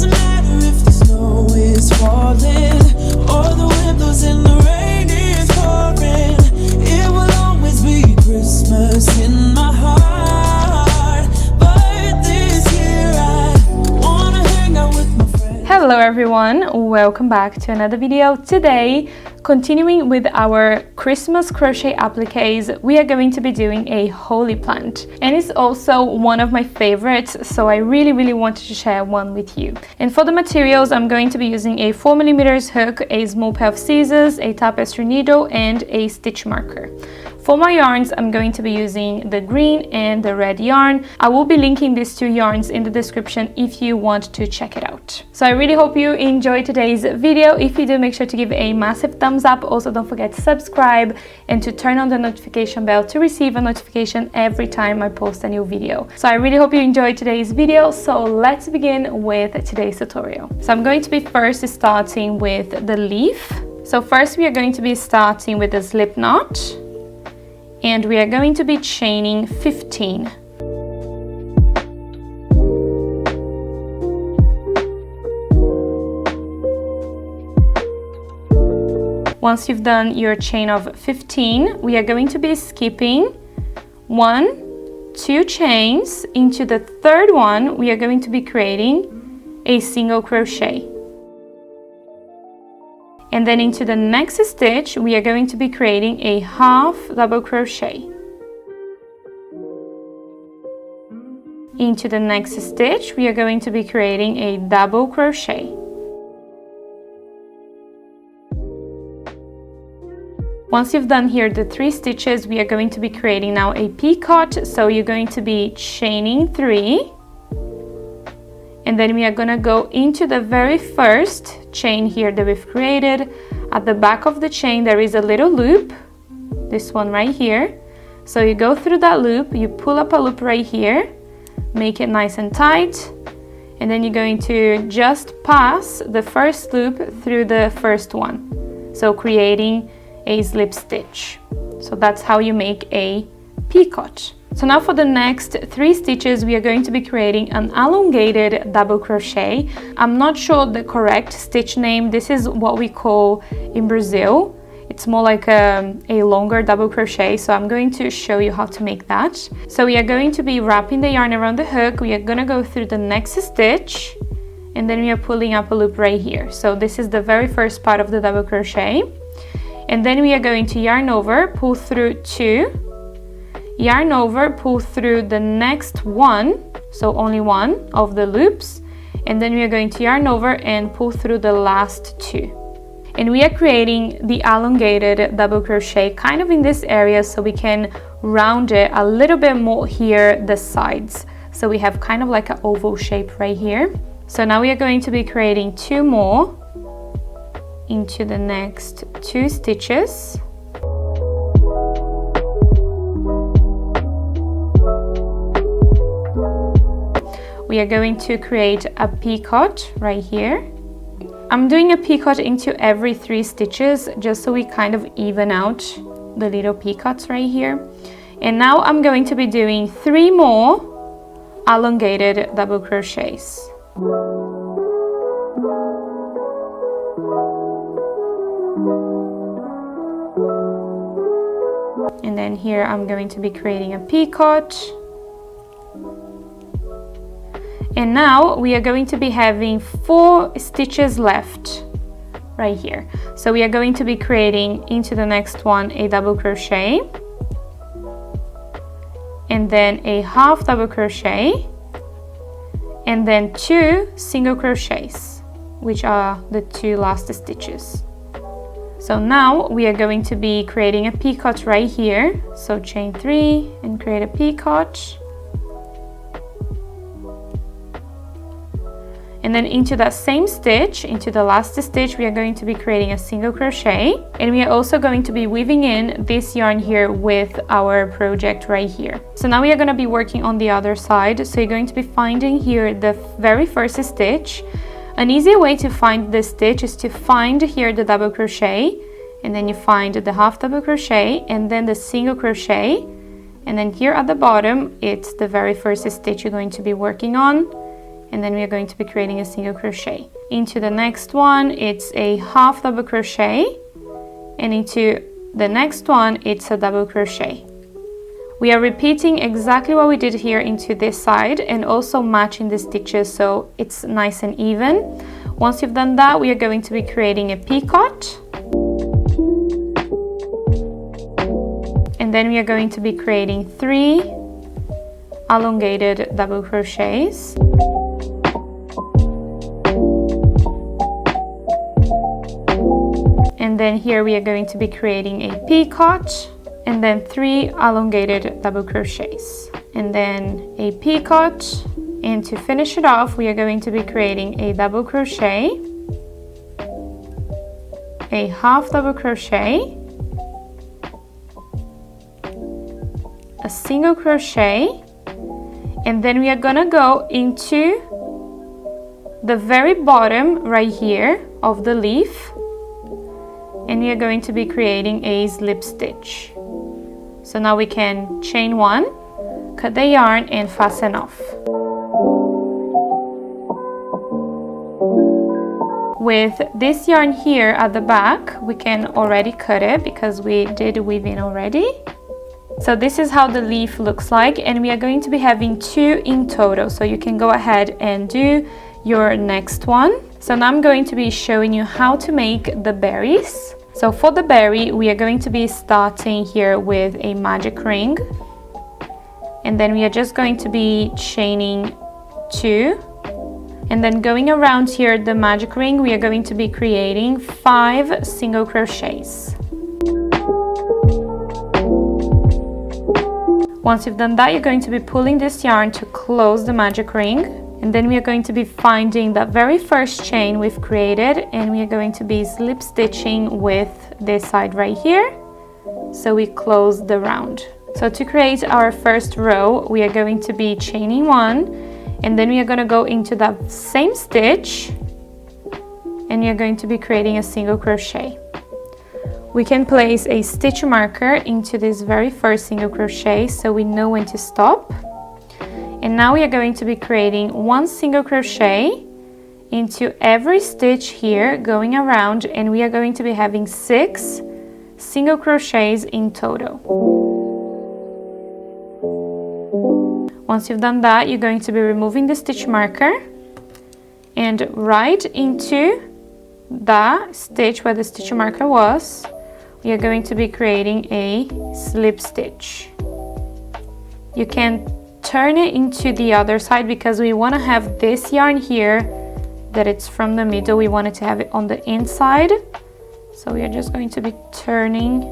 Doesn't matter if the snow is falling or the wind blows and the rain is pouring. It will always be Christmas in my heart. But this year I wanna hang out with my friends. Hello everyone, welcome back to another video. Today, continuing with our Christmas crochet appliques, we are going to be doing a holy plant, and it's also one of my favorites, so I really wanted to share one with you. And for the materials, I'm going to be using a 4mm hook, a small pair of scissors, a tapestry needle, and a stitch marker. For my yarns, I'm going to be using the green and the red yarn. I will be linking these two yarns in the description if you want to check it out. So I really hope you enjoyed today's video. If you do, make sure to give a massive thumbs up. Also, don't forget to subscribe and to turn on the notification bell to receive a notification every time I post a new video. So I really hope you enjoyed today's video. So let's begin with today's tutorial. So I'm going to be first starting with the leaf. So first we are going to be starting with the slip knot. And we are going to be chaining 15. Once you've done your chain of 15, we are going to be skipping 1, 2 chains. Into the third one, we are going to be creating a single crochet. And then into the next stitch, we are going to be creating a half double crochet. Into the next stitch, we are going to be creating a double crochet. Once you've done here the 3 stitches, we are going to be creating now a picot. So you're going to be chaining 3. And then we are going to go into the very first chain here that we've created. At the back of the chain there is a little loop, this one right here. So you go through that loop, you pull up a loop right here, make it nice and tight, and then you're going to just pass the first loop through the first one, so creating a slip stitch. So that's how you make a picot. So now for the next 3 stitches, we are going to be creating an elongated double crochet. I'm not sure the correct stitch name. This is what we call in Brazil. It's more like a longer double crochet. So I'm going to show you how to make that. So we are going to be wrapping the yarn around the hook. We are going to go through the next stitch, and then we are pulling up a loop right here. So this is the very first part of the double crochet. And then we are going to yarn over, pull through 2, yarn over, pull through the next one, so only one of the loops, and then we are going to yarn over and pull through the last 2. And we are creating the elongated double crochet kind of in this area, so we can round it a little bit more here, the sides. So we have kind of like an oval shape right here. So now we are going to be creating 2 more into the next 2 stitches. We are going to create a picot right here. I'm doing a picot into every 3 stitches just so we kind of even out the little picots right here. And now I'm going to be doing 3 more elongated double crochets. And then here I'm going to be creating a picot. And now we are going to be having 4 stitches left right here. So we are going to be creating into the next one a double crochet, and then a half double crochet, and then 2 single crochets, which are the 2 last stitches. So now we are going to be creating a picot right here. So chain 3 and create a picot. And then into that same stitch, into the last stitch, we are going to be creating a single crochet. And we are also going to be weaving in this yarn here with our project right here. So now we are going to be working on the other side. So you're going to be finding here the very first stitch. An easier way to find this stitch is to find here the double crochet, and then you find the half double crochet and then the single crochet. And then here at the bottom, it's the very first stitch you're going to be working on. and then we are going to be creating a single crochet. Into the next one, it's a half double crochet, and into the next one, it's a double crochet. We are repeating exactly what we did here into this side and also matching the stitches so it's nice and even. Once you've done that, we are going to be creating a picot. And then we are going to be creating 3 elongated double crochets. And then here we are going to be creating a picot, and then 3 elongated double crochets, and then a picot. And to finish it off, we are going to be creating a double crochet, a half double crochet, a single crochet, and then we are gonna go into the very bottom right here of the leaf, and we are going to be creating a slip stitch. So now we can chain 1, cut the yarn, and fasten off. With this yarn here at the back, we can already cut it because we did weave in already. So this is how the leaf looks like, and we are going to be having 2 in total, so you can go ahead and do your next one. So now I'm going to be showing you how to make the berries. So for the berry, we are going to be starting here with a magic ring, and then we are just going to be chaining 2, and then going around here the magic ring, we are going to be creating 5 single crochets. Once you've done that, you're going to be pulling this yarn to close the magic ring, and then we are going to be finding that very first chain we've created, and we are going to be slip stitching with this side right here, so we close the round. So to create our first row, we are going to be chaining 1, and then we are going to go into that same stitch, and we are going to be creating a single crochet. We can place a stitch marker into this very first single crochet so we know when to stop. And now we are going to be creating 1 single crochet into every stitch here going around, and we are going to be having 6 single crochets in total. Once you've done that, you're going to be removing the stitch marker and right into the stitch where the stitch marker was, we are going to be creating a slip stitch. You can turn it into the other side because we want to have this yarn here that it's from the middle, we wanted to have it on the inside, so we are just going to be turning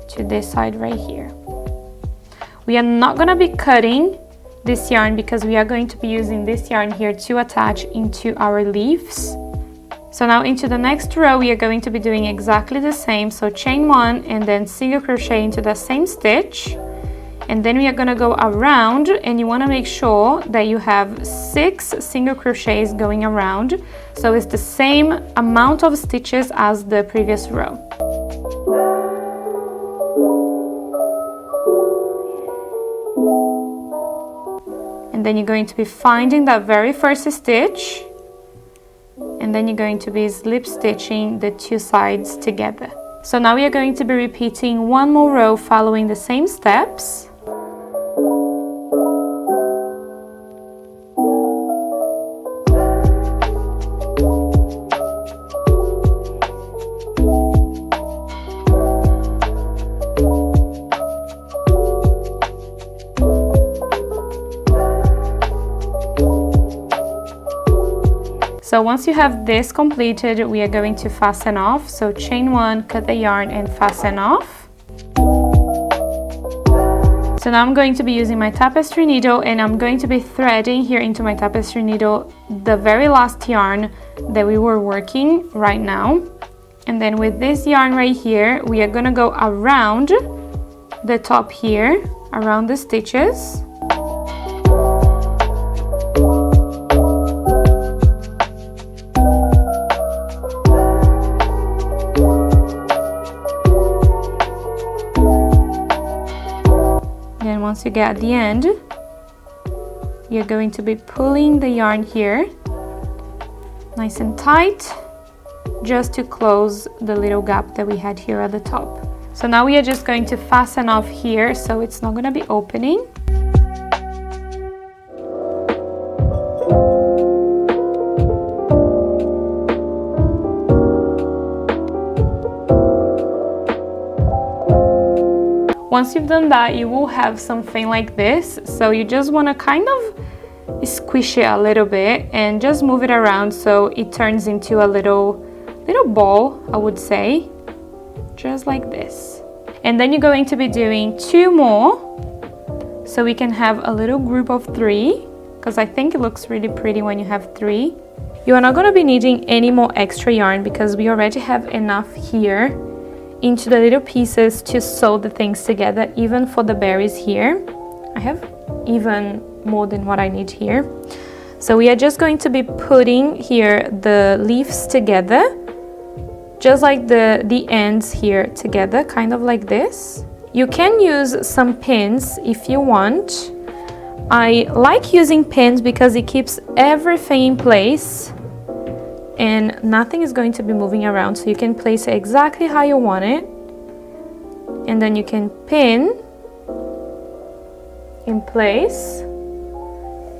to this side right here. We are not going to be cutting this yarn because we are going to be using this yarn here to attach into our leaves. So now into the next row, we are going to be doing exactly the same. So chain 1 and then single crochet into the same stitch. And then we are going to go around, and you want to make sure that you have 6 single crochets going around. So it's the same amount of stitches as the previous row. And then you're going to be finding that very first stitch, and then you're going to be slip stitching the 2 sides together. So now we are going to be repeating 1 more row following the same steps. So once you have this completed, we are going to fasten off. So chain 1, cut the yarn and fasten off. So now I'm going to be using my tapestry needle, and I'm going to be threading here into my tapestry needle the very last yarn that we were working right now. And then with this yarn right here, we are going to go around the top here, around the stitches. Once you get at the end, you're going to be pulling the yarn here nice and tight, just to close the little gap that we had here at the top. So now we are just going to fasten off here so it's not going to be opening. Once you've done that, you will have something like this. So you just want to kind of squish it a little bit and just move it around so it turns into a little ball, I would say, just like this. And then you're going to be doing 2 more, so we can have a little group of 3, because I think it looks really pretty when you have 3. You are not going to be needing any more extra yarn because we already have enough here into the little pieces to sew the things together. Even for the berries here, I have even more than what I need here. So we are just going to be putting here the leaves together, just like the ends here together, kind of like this. You can use some pins if you want. I like using pins because it keeps everything in place and nothing is going to be moving around, so you can place it exactly how you want it, and then you can pin in place,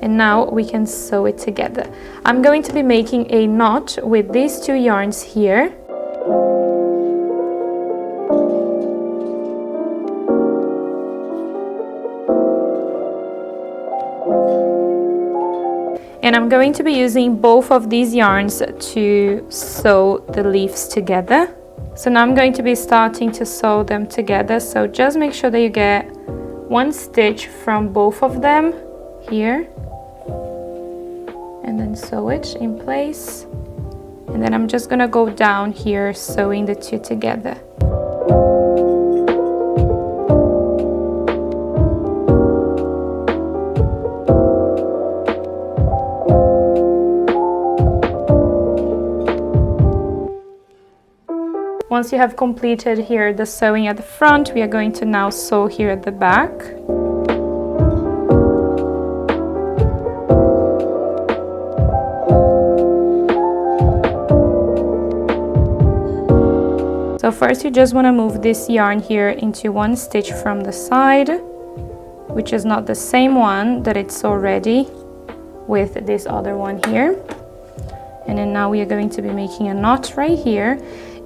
and now we can sew it together. I'm going to be making a knot with these 2 yarns here. And I'm going to be using both of these yarns to sew the leaves together. So now I'm going to be starting to sew them together. So just make sure that you get 1 stitch from both of them here. And then sew it in place. And then I'm just gonna go down here sewing the 2 together. Once you have completed here the sewing at the front, we are going to now sew here at the back. So first you just want to move this yarn here into 1 stitch from the side, which is not the same one that it's already with this other one here. And then now we are going to be making a knot right here.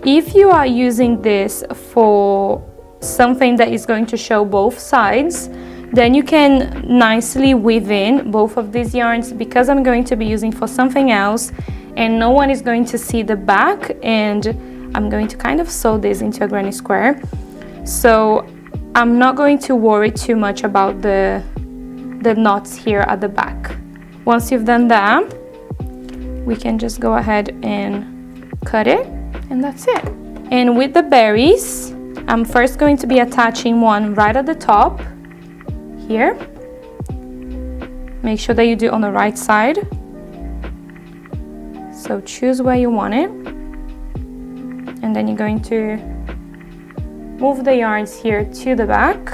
If you are using this for something that is going to show both sides, then you can nicely weave in both of these yarns. Because I'm going to be using for something else and no one is going to see the back, and I'm going to kind of sew this into a granny square, so I'm not going to worry too much about the knots here at the back. Once you've done that, we can just go ahead and cut it, and that's it. And with the berries, I'm first going to be attaching one right at the top here. Make sure that you do on the right side. So choose where you want it. And then you're going to move the yarns here to the back.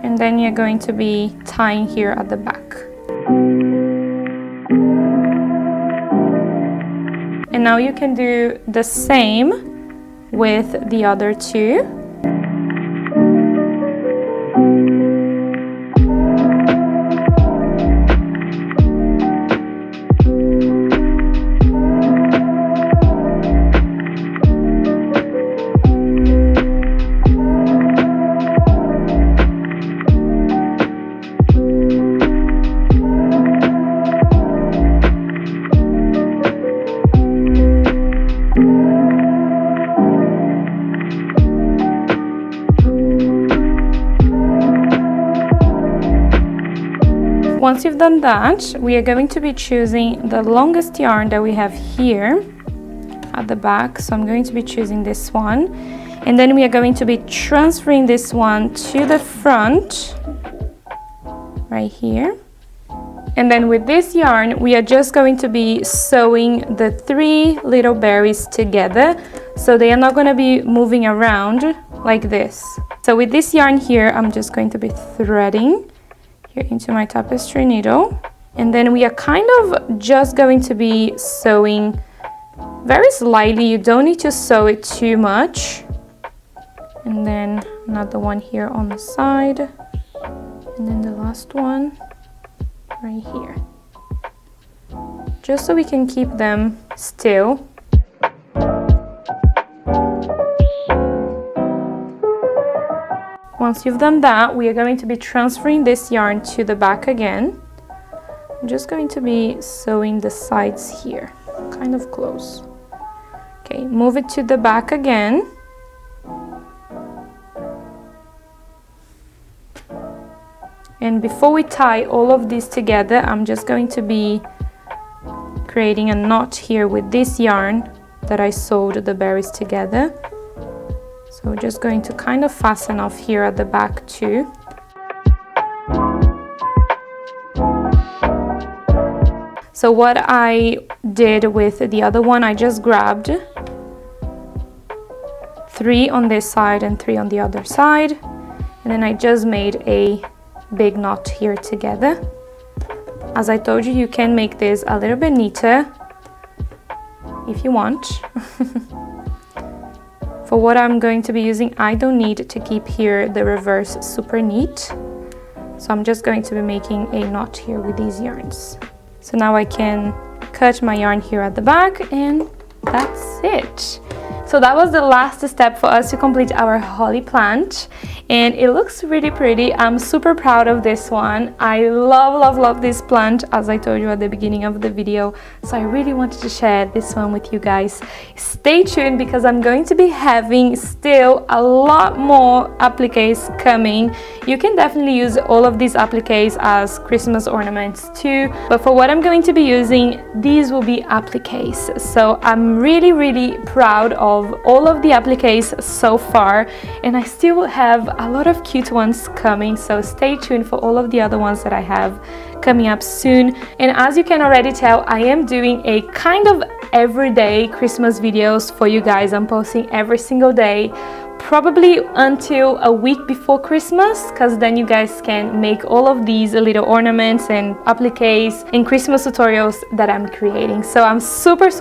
And then you're going to be tying here at the back. And now you can do the same with the other 2. Once you've done that, we are going to be choosing the longest yarn that we have here at the back. So I'm going to be choosing this one. And then we are going to be transferring this one to the front, right here. And then with this yarn, we are just going to be sewing the 3 little berries together. So they are not going to be moving around. like this. So with this yarn here, I'm just going to be threading here into my tapestry needle. And then we are kind of just going to be sewing very slightly. You don't need to sew it too much. And then another one here on the side. And then the last one right here. Just so we can keep them still. Once you've done that, we are going to be transferring this yarn to the back again. I'm just going to be sewing the sides here, kind of close. Okay, move it to the back again. And before we tie all of this together, I'm just going to be creating a knot here with this yarn that I sewed the berries together. So we're just going to kind of fasten off here at the back too. So what I did with the other one, I just grabbed 3 on this side and 3 on the other side. And then I just made a big knot here together. As I told you, you can make this a little bit neater if you want. For what I'm going to be using, I don't need to keep here the reverse super neat. So I'm just going to be making a knot here with these yarns. So now I can cut my yarn here at the back, and that's it. So that was the last step for us to complete our holly plant, and it looks really pretty. I'm super proud of this one. I love this plant, as I told you at the beginning of the video. So I really wanted to share this one with you guys. Stay tuned, because I'm going to be having still a lot more appliques coming. You can definitely use all of these appliques as Christmas ornaments too, but for what I'm going to be using, these will be appliques. So I'm really proud of all of the appliques so far, and I still have a lot of cute ones coming, so stay tuned for all of the other ones that I have coming up soon. And as you can already tell, I am doing a kind of everyday Christmas videos for you guys. I'm posting every single day, probably until a week before Christmas, because then you guys can make all of these little ornaments and appliques and Christmas tutorials that I'm creating. So I'm super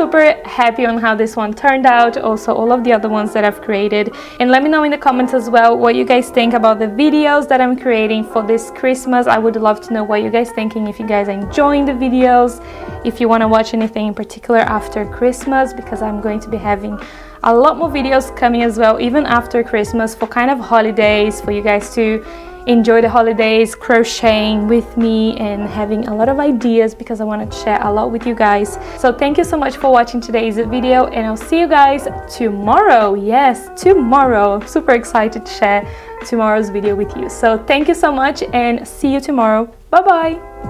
happy on how this one turned out, also all of the other ones that I've created. And let me know in the comments as well what you guys think about the videos that I'm creating for this Christmas. I would love to know what you guys thinking, if you guys are enjoying the videos, if you want to watch anything in particular after Christmas, because I'm going to be having a lot more videos coming as well, even after Christmas, for kind of holidays, for you guys to enjoy the holidays crocheting with me and having a lot of ideas, because I want to share a lot with you guys. So thank you so much for watching today's video, and I'll see you guys tomorrow. Yes, tomorrow. I'm super excited to share tomorrow's video with you. So thank you so much, and see you tomorrow. Bye bye.